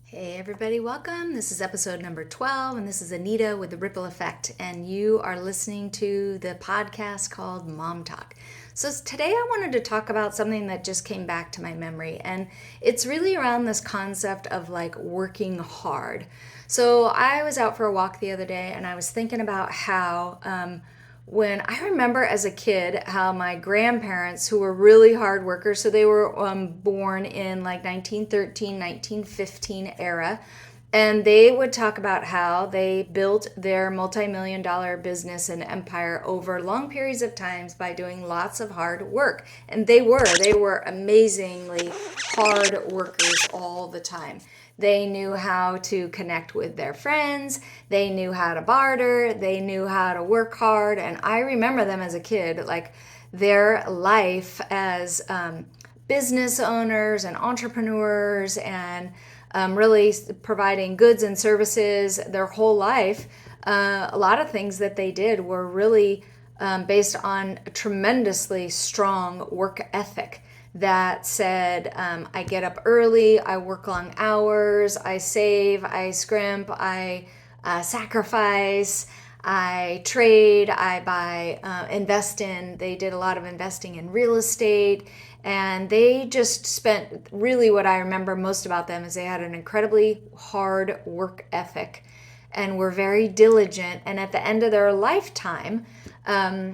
Hey everybody, welcome. This is episode number 12, and this is Anita with The Ripple Effect, and you are listening to the podcast called Mom Talk. So today I wanted to talk about something that just came back to my memory, and it's really around this concept of like working hard. So I was out for a walk the other day, and I was thinking about how when I remember as a kid how my grandparents, who were really hard workers, so they were born in like 1913, 1915 era, and they would talk about how they built their multi-million dollar business and empire over long periods of times by doing lots of hard work. And they were amazingly hard workers all the time. They knew how to connect with their friends. They knew how to barter. They knew how to work hard. And I remember them as a kid, like their life as business owners and entrepreneurs and really providing goods and services their whole life. A lot of things that they did were really based on a tremendously strong work ethic that said, I get up early, I work long hours, I save, I scrimp, I sacrifice, I trade, I buy, invest in. They did a lot of investing in real estate, and they just spent really what I remember most about them is they had an incredibly hard work ethic and were very diligent. And at the end of their lifetime,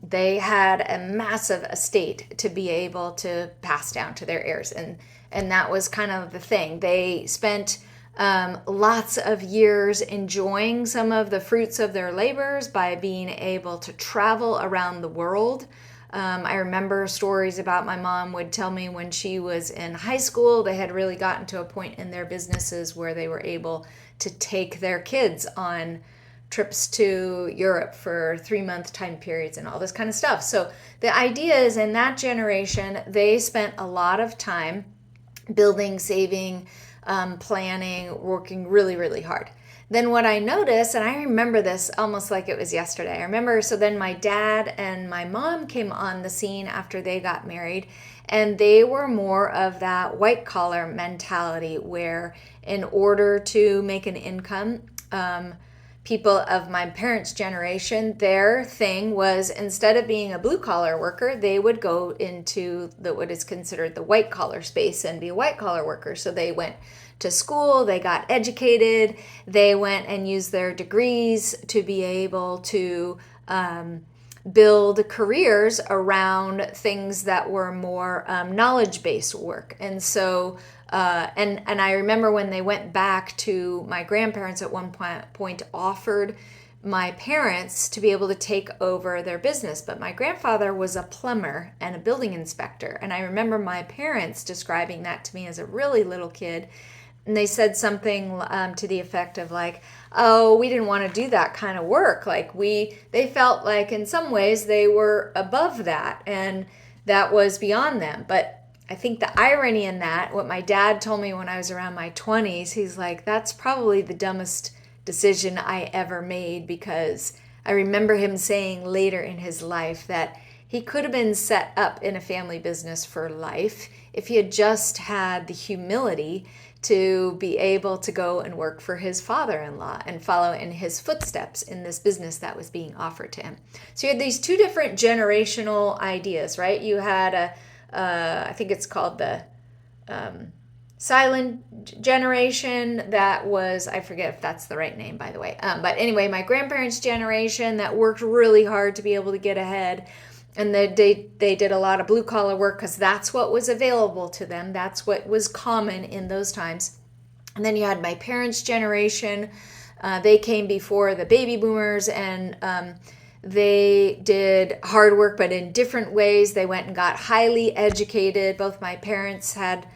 they had a massive estate to be able to pass down to their heirs. And that was kind of the thing. They spent lots of years enjoying some of the fruits of their labors by being able to travel around the world. I remember stories about my mom would tell me when she was in high school, they had really gotten to a point in their businesses where they were able to take their kids on trips to Europe for 3-month time periods and all this kind of stuff. So the idea is in that generation, they spent a lot of time building, saving, planning, working really, really hard. Then what I noticed, and I remember this almost like it was yesterday. I remember, so then my dad and my mom came on the scene after they got married, and they were more of that white collar mentality where in order to make an income, people of my parents' generation, their thing was instead of being a blue collar worker, they would go into what is considered the white collar space and be a white collar worker. So they went to school, they got educated, they went and used their degrees to be able to build careers around things that were more knowledge-based work. And so and I remember when they went back to my grandparents at one point offered my parents to be able to take over their business. But my grandfather was a plumber and a building inspector. And I remember my parents describing that to me as a really little kid. And they said something to the effect of like, oh, we didn't want to do that kind of work. Like they felt like in some ways they were above that and that was beyond them. But I think the irony in that, what my dad told me when I was around my 20s, he's like, that's probably the dumbest decision I ever made, because I remember him saying later in his life that he could have been set up in a family business for life if he had just had the humility to be able to go and work for his father-in-law and follow in his footsteps in this business that was being offered to him. So you had these two different generational ideas, right? You had I think it's called the silent generation. That was, I forget if that's the right name, by the way. But anyway, my grandparents' generation that worked really hard to be able to get ahead. And they did a lot of blue collar work because that's what was available to them. That's what was common in those times. And then you had my parents' generation. They came before the baby boomers, and they did hard work, but in different ways. They went and got highly educated. Both my parents had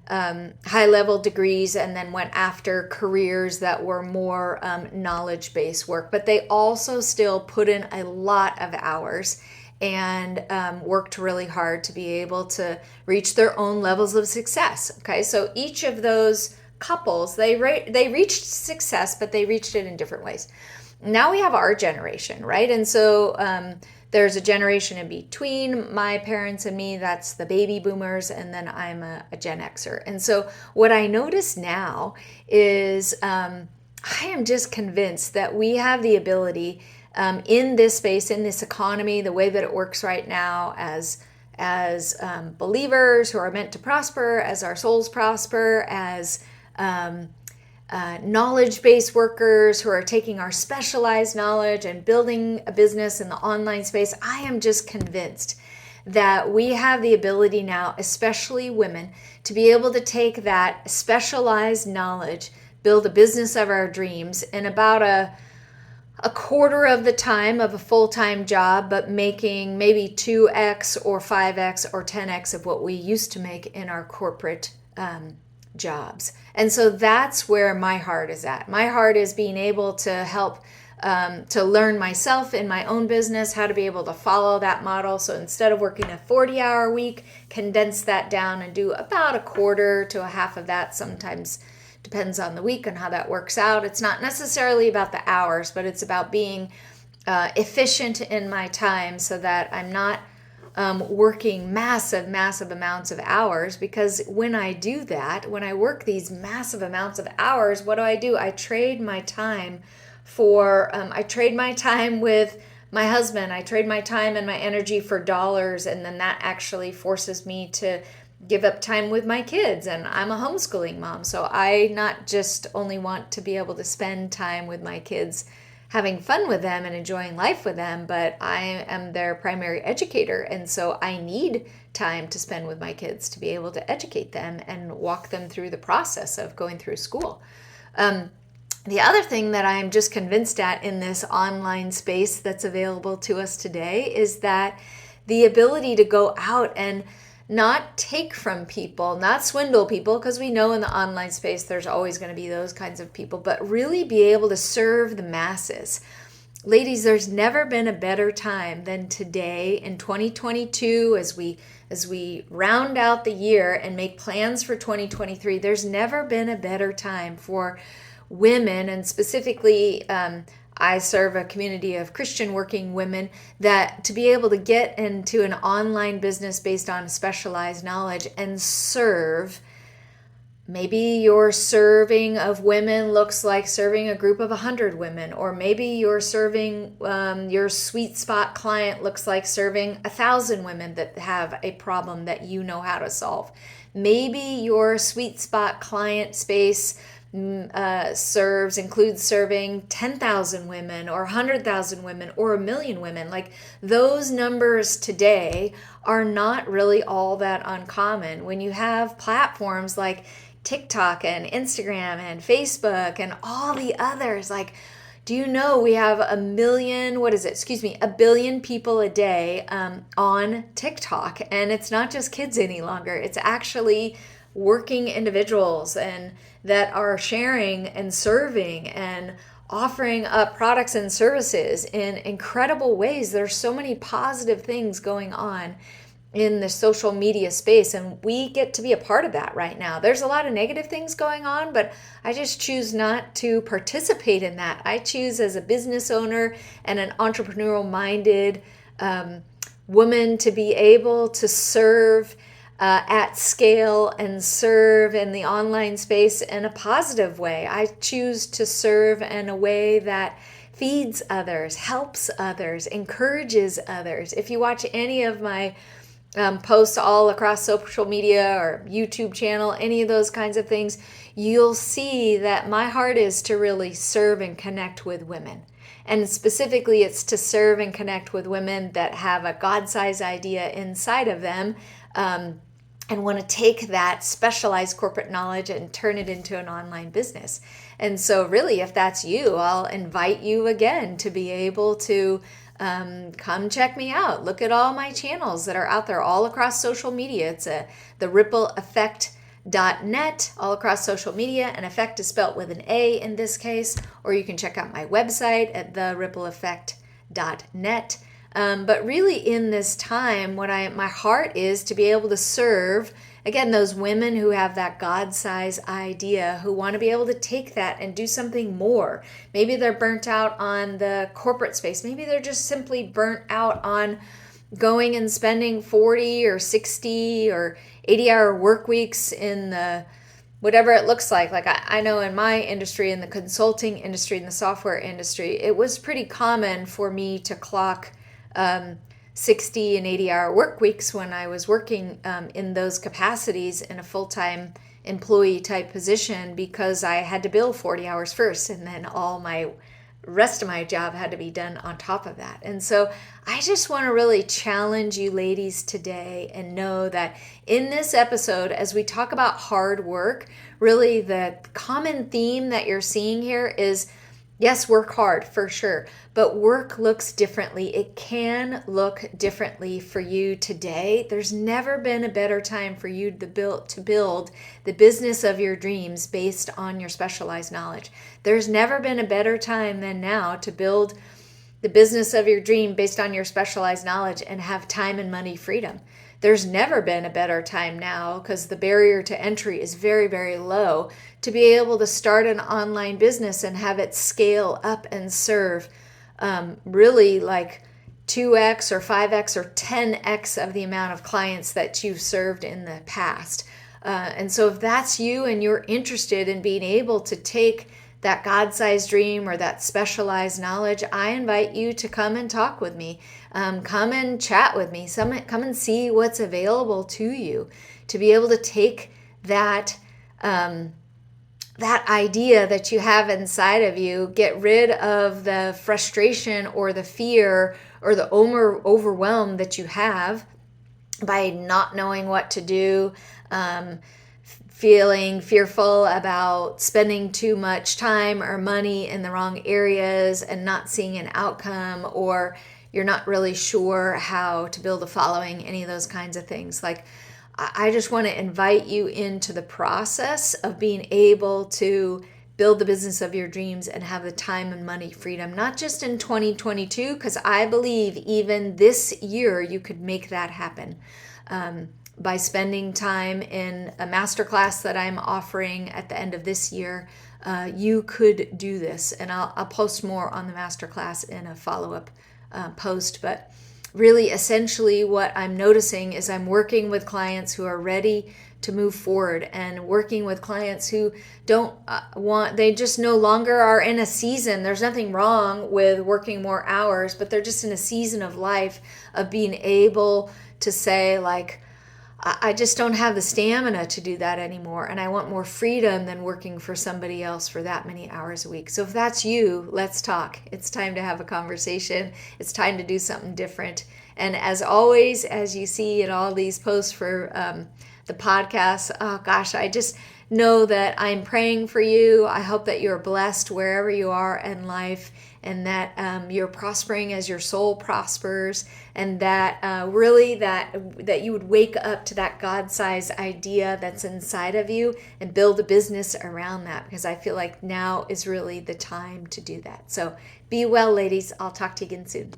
high-level degrees and then went after careers that were more knowledge-based work. But they also still put in a lot of hours and worked really hard to be able to reach their own levels of success. Okay, so each of those couples, they reached success, but they reached it in different ways. Now we have our generation, right? And so there's a generation in between my parents and me, that's the baby boomers, and then I'm a Gen Xer. And so what I notice now is I am just convinced that we have the ability in this space, in this economy, the way that it works right now, as believers who are meant to prosper, as our souls prosper, as knowledge-based workers who are taking our specialized knowledge and building a business in the online space. I am just convinced that we have the ability now, especially women, to be able to take that specialized knowledge, build a business of our dreams in about a quarter of the time of a full-time job, but making maybe 2x or 5x or 10x of what we used to make in our corporate jobs. And so that's where my heart is at. My heart is being able to help to learn myself in my own business how to be able to follow that model. So instead of working a 40-hour week, condense that down and do about a quarter to a half of that. Sometimes depends on the week and how that works out. It's not necessarily about the hours, but it's about being efficient in my time so that I'm not working massive amounts of hours. Because when I do that, when I work these massive amounts of hours, what do? I trade my time I trade my time with my husband. I trade my time and my energy for dollars. And then that actually forces me to give up time with my kids. And I'm a homeschooling mom. So I not just only want to be able to spend time with my kids, having fun with them and enjoying life with them, but I am their primary educator. And so I need time to spend with my kids to be able to educate them and walk them through the process of going through school. The other thing that I'm just convinced at in this online space that's available to us today is that the ability to go out and not take from people, not swindle people, because we know in the online space there's always going to be those kinds of people, but really be able to serve the masses. Ladies, there's never been a better time than today in 2022 as we round out the year and make plans for 2023. There's never been a better time for women, and specifically I serve a community of Christian working women, that to be able to get into an online business based on specialized knowledge and serve. Maybe your serving of women looks like serving a group of 100 women, or maybe you're serving your sweet spot client looks like serving 1,000 women that have a problem that you know how to solve. Maybe your sweet spot client space includes serving 10,000 women or 100,000 women or 1,000,000 women. Like, those numbers today are not really all that uncommon. When you have platforms like TikTok and Instagram and Facebook and all the others, like, do you know we have a billion people a day on TikTok? And it's not just kids any longer. It's actually working individuals and that are sharing and serving and offering up products and services in incredible ways. There's so many positive things going on in the social media space, and we get to be a part of that right now. There's a lot of negative things going on, but I just choose not to participate in that. I choose, as a business owner and an entrepreneurial minded woman, to be able to serve at scale and serve in the online space in a positive way. I choose to serve in a way that feeds others, helps others, encourages others. If you watch any of my posts all across social media or YouTube channel, any of those kinds of things, you'll see that my heart is to really serve and connect with women. And specifically, it's to serve and connect with women that have a God-sized idea inside of them, and want to take that specialized corporate knowledge and turn it into an online business. And so really, if that's you, I'll invite you again to be able to come check me out. Look at all my channels that are out there all across social media. It's the rippleeffect.net all across social media, and effect is spelt with an A in this case, or you can check out my website at therippleeffect.net. But really, in this time, my heart is to be able to serve again, those women who have that God-size idea, who want to be able to take that and do something more. Maybe they're burnt out on the corporate space. Maybe they're just simply burnt out on going and spending 40 or 60 or 80-hour work weeks in the whatever it looks like. Like I know in my industry, in the consulting industry, in the software industry, it was pretty common for me to clock 60 and 80-hour work weeks when I was working in those capacities in a full-time employee type position, because I had to bill 40 hours first, and then all my rest of my job had to be done on top of that. And so I just want to really challenge you ladies today and know that in this episode, as we talk about hard work, really the common theme that you're seeing here is, yes, work hard for sure, but work looks differently. It can look differently for you today. There's never been a better time for you to build the business of your dreams based on your specialized knowledge. There's never been a better time than now to build the business of your dream based on your specialized knowledge and have time and money freedom. There's never been a better time now, because the barrier to entry is very, very low, to be able to start an online business and have it scale up and serve really like 2x or 5x or 10x of the amount of clients that you've served in the past. And so if that's you and you're interested in being able to take that God-sized dream or that specialized knowledge, I invite you to come and talk with me. Come and chat with me. Come and see what's available to you to be able to take that that idea that you have inside of you, get rid of the frustration or the fear or the overwhelm that you have by not knowing what to do, feeling fearful about spending too much time or money in the wrong areas and not seeing an outcome, or you're not really sure how to build a following, any of those kinds of things. Like, I just want to invite you into the process of being able to build the business of your dreams and have the time and money freedom, not just in 2022, because I believe even this year you could make that happen. By spending time in a masterclass that I'm offering at the end of this year, you could do this. And I'll post more on the masterclass in a follow-up post. But really, essentially, what I'm noticing is I'm working with clients who are ready to move forward, and working with clients who don't they just no longer are in a season. There's nothing wrong with working more hours, but they're just in a season of life of being able to say, like, I just don't have the stamina to do that anymore, and I want more freedom than working for somebody else for that many hours a week. So if that's you, let's talk. It's time to have a conversation. It's time to do something different. And as always, as you see in all these posts for the podcast, oh gosh, I just know that I'm praying for you. I hope that you're blessed wherever you are in life, and that you're prospering as your soul prospers, and that really that you would wake up to that God-sized idea that's inside of you and build a business around that, because I feel like now is really the time to do that. So be well, ladies. I'll talk to you again soon.